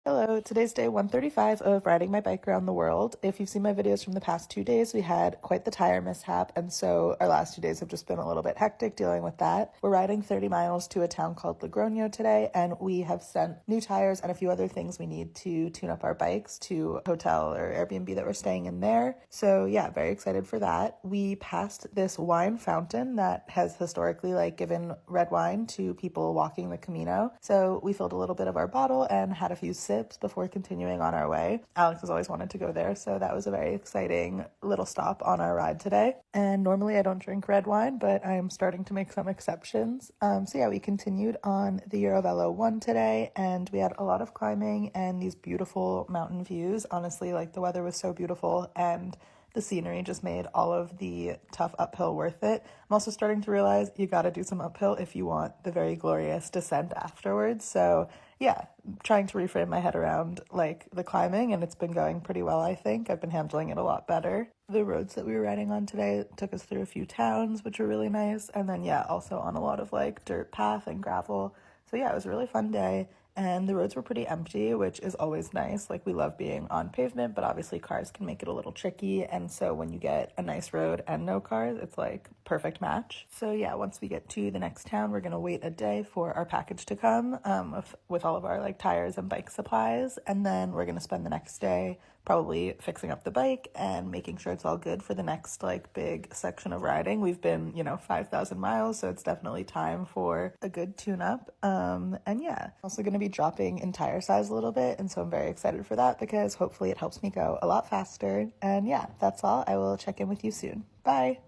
Hello, today's day 135 of riding my bike around the world. If you've seen my videos from the past 2 days, we had quite the tire mishap, and so our last 2 days have just been a little bit hectic dealing with that. We're riding 30 miles to a town called Logroño today, and we have sent new tires and a few other things we need to tune up our bikes to a hotel or Airbnb that we're staying in there. So yeah, very excited for that. We passed this wine fountain that has historically given red wine to people walking the Camino. So we filled a little bit of our bottle and had a few sips before continuing on our way. Alex has always wanted to go there, so that was a very exciting little stop on our ride today. And normally I don't drink red wine, but I'm starting to make some exceptions. So yeah, we continued on the Eurovelo 1 today, and we had a lot of climbing and these beautiful mountain views. Honestly, the weather was so beautiful, and the scenery just made all of the tough uphill worth it. I'm also starting to realize you gotta do some uphill if you want the very glorious descent afterwards. So yeah, trying to reframe my head around the climbing, and it's been going pretty well, I think. I've been handling it a lot better. The roads that we were riding on today took us through a few towns, which were really nice. And then yeah, also on a lot of dirt path and gravel. So yeah, it was a really fun day. And the roads were pretty empty, which is always nice. We love being on pavement, but obviously cars can make it a little tricky. And so when you get a nice road and no cars, it's perfect match. So yeah, once we get to the next town, we're going to wait a day for our package to come with all of our tires and bike supplies. And then we're going to spend the next day probably fixing up the bike and making sure it's all good for the next big section of riding. We've been 5,000 miles, so it's definitely time for a good tune up. And yeah, also going to be dropping in tire size a little bit, and so I'm very excited for that because hopefully it helps me go a lot faster. And yeah, that's all. I will check in with you soon. Bye.